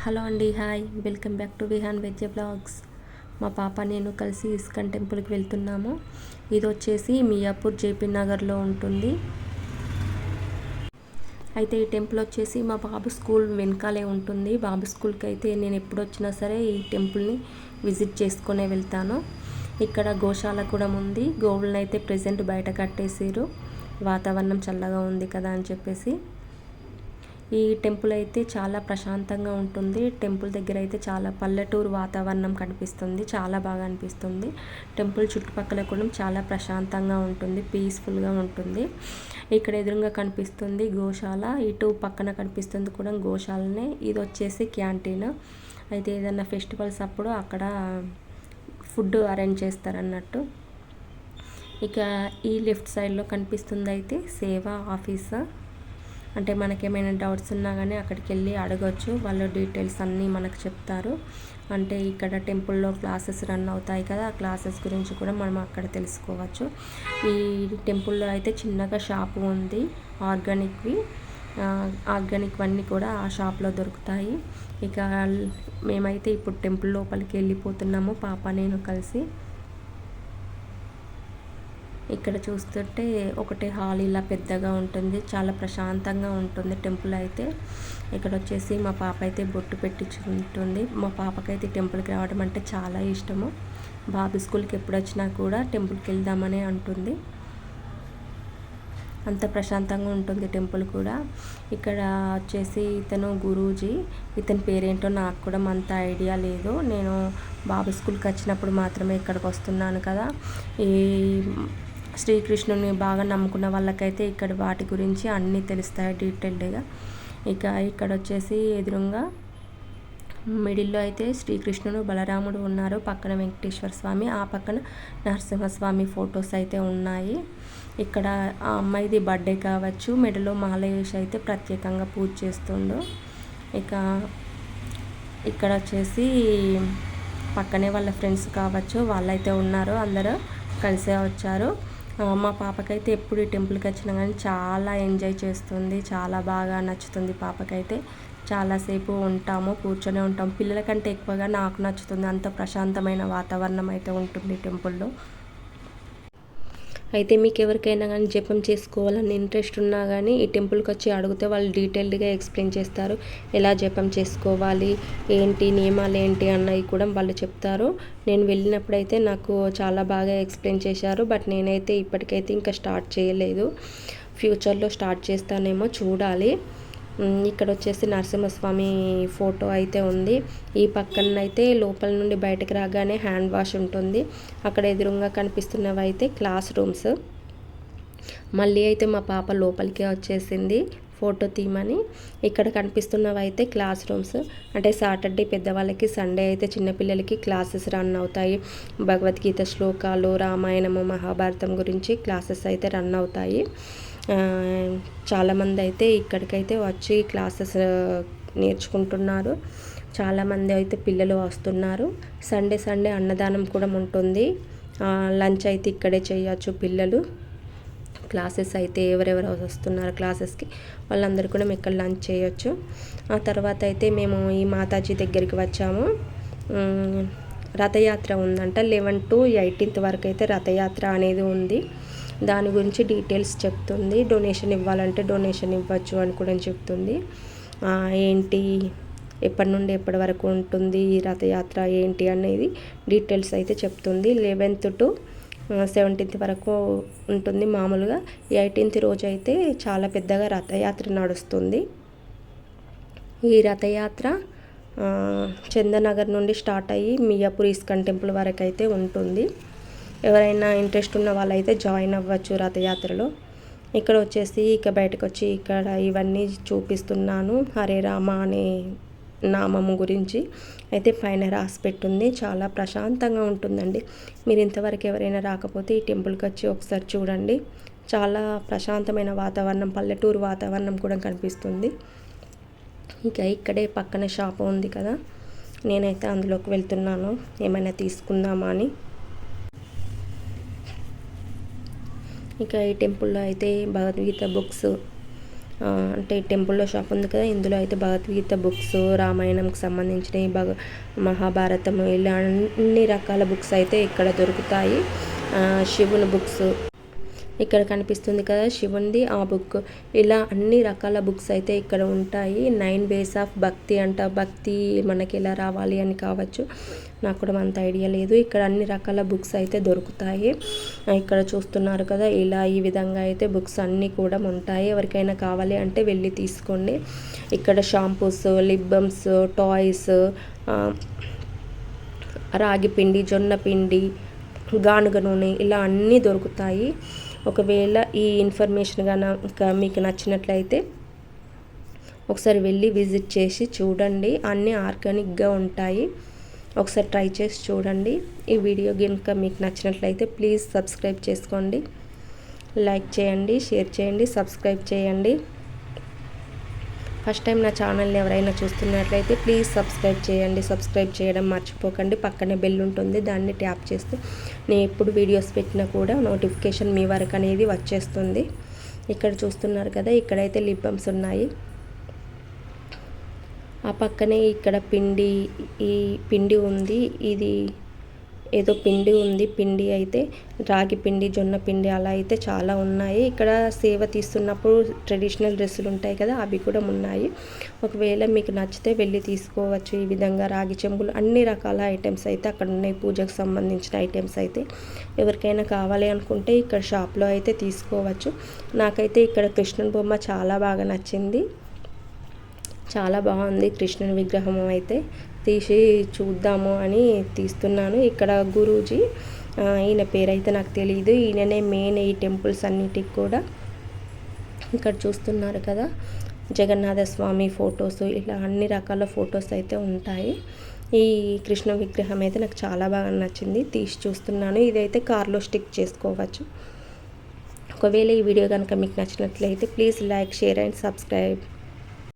Hello అండి, hi, welcome back to Vihaan veg blogs. మా పాప నేను కలిసి ఇస్కాన్ టెంపుల్కి వెళ్తున్నాము. ఇది వచ్చేసి మియాపూర్ జేపీ నగర్లో ఉంటుంది. అయితే ఈ టెంపుల్ వచ్చేసి మా బాబు స్కూల్ వెనకాలే ఉంటుంది. బాబు స్కూల్కి అయితే నేను ఎప్పుడు వచ్చినా సరే ఈ టెంపుల్ని విజిట్ చేసుకునే వెళ్తాను. ఇక్కడ గోశాల కూడా ఉంది. గోవులను అయితే ప్రెజెంట్ బయట కట్టేసారు, వాతావరణం చల్లగా ఉంది కదా అని చెప్పేసి. ఈ టెంపుల్ అయితే చాలా ప్రశాంతంగా ఉంటుంది. టెంపుల్ దగ్గర అయితే చాలా పల్లెటూరు వాతావరణం కనిపిస్తుంది, చాలా బాగా అనిపిస్తుంది. టెంపుల్ చుట్టుపక్కల కూడా చాలా ప్రశాంతంగా ఉంటుంది, పీస్ఫుల్గా ఉంటుంది. ఇక్కడ ఎదురుగా కనిపిస్తుంది గోశాల, ఇటు పక్కన కనిపిస్తుంది కూడా గోశాలనే. ఇది వచ్చేసి క్యాంటీన్. అయితే ఏదైనా ఫెస్టివల్స్ అప్పుడు అక్కడ ఫుడ్ అరేంజ్ చేస్తారన్నట్టు. ఇక ఈ లెఫ్ట్ సైడ్లో కనిపిస్తుంది అయితే సేవా ఆఫీస్. అంటే మనకేమైనా డౌట్స్ ఉన్నా కానీ అక్కడికి వెళ్ళి అడగచ్చు, వాళ్ళు డీటెయిల్స్ అన్నీ మనకు చెప్తారు. అంటే ఇక్కడ టెంపుల్లో క్లాసెస్ రన్ అవుతాయి కదా, ఆ క్లాసెస్ గురించి కూడా మనం అక్కడ తెలుసుకోవచ్చు. ఈ టెంపుల్లో అయితే చిన్నగా షాపు ఉంది, ఆర్గానిక్ అన్నీ కూడా ఆ షాప్లో దొరుకుతాయి. ఇక మేమైతే ఇప్పుడు టెంపుల్ లోపలికి వెళ్ళిపోతున్నాము, పాప నేను కలిసి. ఇక్కడ చూస్తుంటే ఒకటే హాల్ ఇలా పెద్దగా ఉంటుంది, చాలా ప్రశాంతంగా ఉంటుంది టెంపుల్ అయితే. ఇక్కడ వచ్చేసి మా పాప అయితే బొట్టు పెట్టించుకుంటుంది. మా పాపకైతే టెంపుల్కి రావడం అంటే చాలా ఇష్టము. బాబు స్కూల్కి ఎప్పుడు వచ్చినా కూడా టెంపుల్కి వెళ్దామని అంటుంది. అంత ప్రశాంతంగా ఉంటుంది టెంపుల్ కూడా. ఇక్కడ వచ్చేసి ఇతను గురూజీ, ఇతని పేరేంటో నాకు కూడా అంత ఐడియా లేదు. నేను బాబు స్కూల్కి వచ్చినప్పుడు మాత్రమే ఇక్కడికి వస్తున్నాను కదా. ఈ శ్రీకృష్ణుని బాగా నమ్ముకున్న వాళ్ళకైతే ఇక్కడ వాటి గురించి అన్నీ తెలుస్తాయి డీటెయిల్డ్గా. ఇక ఇక్కడ వచ్చేసి ఎదురుగా మిడిల్లో అయితే శ్రీకృష్ణుడు బలరాముడు ఉన్నారు, పక్కన వెంకటేశ్వర స్వామి, ఆ పక్కన నరసింహస్వామి ఫొటోస్ అయితే ఉన్నాయి. ఇక్కడ ఆ అమ్మాయిది బర్త్డే కావచ్చు, మెడలో మాల వేసి అయితే ప్రత్యేకంగా పూజ చేస్తుండు. ఇక ఇక్కడ వచ్చేసి పక్కనే వాళ్ళ ఫ్రెండ్స్ కావచ్చు, వాళ్ళైతే ఉన్నారు, అందరూ కలిసే వచ్చారు. మా పాపకైతే ఎప్పుడు ఈ టెంపుల్కి వచ్చినా కానీ చాలా ఎంజాయ్ చేస్తుంది, చాలా బాగా నచ్చుతుంది పాపకైతే. చాలాసేపు కూర్చొని ఉంటాం. పిల్లలకంటే ఎక్కువగా నాకు నచ్చుతుంది, అంత ప్రశాంతమైన వాతావరణం అయితే ఉంటుంది టెంపుల్లో. అయితే మీకు ఎవరికైనా కానీ జపం చేసుకోవాలని ఇంట్రెస్ట్ ఉన్నా కానీ ఈ టెంపుల్కి వచ్చి అడిగితే వాళ్ళు డీటెయిల్డ్గా ఎక్స్ప్లెయిన్ చేస్తారు. ఎలా జపం చేసుకోవాలి, ఏంటి నియమాలు ఏంటి అన్నవి కూడా వాళ్ళు చెప్తారు. నేను వెళ్ళినప్పుడైతే నాకు చాలా బాగా ఎక్స్ప్లెయిన్ చేశారు. బట్ నేనైతే ఇప్పటికైతే ఇంకా స్టార్ట్ చేయలేదు, ఫ్యూచర్లో స్టార్ట్ చేస్తానేమో చూడాలి. ఇక్కడ వచ్చేసి నరసింహస్వామి ఫోటో అయితే ఉంది. ఈ పక్కన అయితే లోపల నుండి బయటకు రాగానే హ్యాండ్ వాష్ ఉంటుంది. అక్కడ ఎదురుగా కనిపిస్తున్నవి అయితే క్లాస్ రూమ్స్. మళ్ళీ అయితే మా పాప లోపలికే వచ్చేసింది ఫోటో తీయమని. ఇక్కడ కనిపిస్తున్నవి అయితే క్లాస్ రూమ్స్. అంటే సాటర్డే పెద్దవాళ్ళకి, సండే అయితే చిన్నపిల్లలకి క్లాసెస్ రన్ అవుతాయి. భగవద్గీత శ్లోకాలు, రామాయణము, మహాభారతం గురించి క్లాసెస్ అయితే రన్ అవుతాయి. చాలామంది అయితే ఇక్కడికైతే వచ్చి క్లాసెస్ నేర్చుకుంటున్నారు. చాలామంది అయితే పిల్లలు వస్తున్నారు. సండే అన్నదానం కూడా ఉంటుంది. లంచ్ అయితే ఇక్కడే చేయొచ్చు పిల్లలు. క్లాసెస్ అయితే ఎవరెవరు వస్తున్నారు క్లాసెస్కి వాళ్ళందరూ కూడా మేము ఇక్కడ లంచ్ చేయొచ్చు. ఆ తర్వాత అయితే మేము ఈ మాతాజీ దగ్గరికి వచ్చాము. రథయాత్ర ఉందంట, 11 to 18 వరకు అయితే రథయాత్ర అనేది ఉంది. దాని గురించి డీటెయిల్స్ చెప్తుంది. డొనేషన్ ఇవ్వాలంటే డొనేషన్ ఇవ్వచ్చు అని కూడా చెప్తుంది. ఏంటి, ఎప్పటి నుండి ఎప్పటి వరకు ఉంటుంది ఈ రథయాత్ర ఏంటి అనేది డీటెయిల్స్ అయితే చెప్తుంది. 11th to 17th వరకు ఉంటుంది మామూలుగా. 18th రోజు అయితే చాలా పెద్దగా రథయాత్ర నడుస్తుంది. ఈ రథయాత్ర చందనగర్ నుండి స్టార్ట్ అయ్యి మియాపూర్ ఇస్కాన్ టెంపుల్ వరకు అయితే ఉంటుంది. ఎవరైనా ఇంట్రెస్ట్ ఉన్న వాళ్ళైతే జాయిన్ అవ్వచ్చు రథయాత్రలో. ఇక్కడ వచ్చేసి ఇక బయటకు వచ్చి ఇక్కడ ఇవన్నీ చూపిస్తున్నాను. హరే రామ అనే నామము గురించి అయితే పైన రాసి పెట్టుంది. చాలా ప్రశాంతంగా ఉంటుందండి. మీరు ఇంతవరకు ఎవరైనా రాకపోతే ఈ టెంపుల్కి వచ్చి ఒకసారి చూడండి. చాలా ప్రశాంతమైన వాతావరణం, పల్లెటూరు వాతావరణం కూడా కనిపిస్తుంది. ఇక ఇక్కడే పక్కన షాప్ ఉంది కదా, నేనైతే అందులోకి వెళ్తున్నాను ఏమైనా తీసుకుందామా అని. ఇక ఈ టెంపుల్లో అయితే భగవద్గీత బుక్స్, అంటే టెంపుల్లో షాప్ ఉంది కదా, ఇందులో అయితే భగవద్గీత బుక్స్, రామాయణంకి సంబంధించినవి, మహాభారతం, ఇలా అన్ని రకాల బుక్స్ అయితే ఇక్కడ దొరుకుతాయి. శివుని బుక్స్ ఇక్కడ కనిపిస్తుంది కదా, శివునిది ఆ బుక్. ఇలా అన్ని రకాల బుక్స్ అయితే ఇక్కడ ఉంటాయి. 9 వేస్ ఆఫ్ భక్తి అంట, భక్తి మనకి ఎలా రావాలి అని కావచ్చు, నాకు కూడా అంత ఐడియా లేదు. ఇక్కడ అన్ని రకాల బుక్స్ అయితే దొరుకుతాయి. ఇక్కడ చూస్తున్నారు కదా, ఇలా ఈ విధంగా అయితే బుక్స్ అన్నీ కూడా ఉంటాయి. ఎవరికైనా కావాలి అంటే వెళ్ళి తీసుకోండి. ఇక్కడ షాంపూస్, లిప్ బామ్స్, టాయ్స్, రాగి పిండి, జొన్న పిండి, గానుగ నూనె, ఇలా అన్నీ దొరుకుతాయి. ఒకవేళ ఈ ఇన్ఫర్మేషన్ కనుక మీకు నచ్చినట్లయితే ఒకసారి వెళ్ళి విజిట్ చేసి చూడండి. అన్నీ ఆర్గానిక్గా ఉంటాయి. ఒకసారి ట్రై చేసి చూడండి. ఈ వీడియో కనుక మీకు నచ్చినట్లయితే ప్లీజ్ సబ్స్క్రైబ్ చేసుకోండి, లైక్ చేయండి, షేర్ చేయండి, సబ్స్క్రైబ్ చేయండి. ఫస్ట్ టైం నా ఛానల్ని ఎవరైనా చూస్తున్నట్లయితే ప్లీజ్ సబ్స్క్రైబ్ చేయండి. సబ్స్క్రైబ్ చేయడం మర్చిపోకండి. పక్కనే బెల్ ఉంటుంది, దాన్ని ట్యాప్ చేస్తే నేను ఎప్పుడు వీడియోస్ పెట్టినా కూడా నోటిఫికేషన్ మీ వరకు అనేది వచ్చేస్తుంది. ఇక్కడ చూస్తున్నారు కదా, ఇక్కడైతే లిప్ బామ్స్ ఉన్నాయి. ఆ పక్కనే ఇక్కడ ఈ పిండి ఉంది. ఇది ఏదో పిండి ఉంది. పిండి అయితే రాగి పిండి, జొన్న పిండి, అలా అయితే చాలా ఉన్నాయి. ఇక్కడ సేవ తీస్తున్నప్పుడు ట్రెడిషనల్ డ్రెస్సులు ఉంటాయి కదా, అవి కూడా ఉన్నాయి. ఒకవేళ మీకు నచ్చితే వెళ్ళి తీసుకోవచ్చు. ఈ విధంగా రాగి చెంబులు, అన్ని రకాల ఐటమ్స్ అయితే అక్కడ ఉన్నాయి. పూజకు సంబంధించిన ఐటమ్స్ అయితే ఎవరికైనా కావాలి అనుకుంటే ఇక్కడ షాప్లో అయితే తీసుకోవచ్చు. నాకైతే ఇక్కడ కృష్ణుని బొమ్మ చాలా బాగా నచ్చింది. చాలా బాగుంది కృష్ణుని విగ్రహం అయితే. తీసి చూద్దాము అని తీస్తున్నాను. ఇక్కడ గురూజీ, ఈయన పేరైతే నాకు తెలియదు, ఈయననే మెయిన్ ఈ టెంపుల్స్ అన్నిటికి కూడా. ఇక్కడ చూస్తున్నారు కదా, జగన్నాథ స్వామి ఫొటోస్, ఇలా అన్ని రకాల ఫొటోస్ అయితే ఉంటాయి. ఈ కృష్ణ విగ్రహం అయితే నాకు చాలా బాగా నచ్చింది, తీసి చూస్తున్నాను. ఇదైతే కార్లో స్టిక్ చేసుకోవచ్చు. ఒకవేళ ఈ వీడియో కనుక మీకు నచ్చినట్లయితే please like, share and subscribe.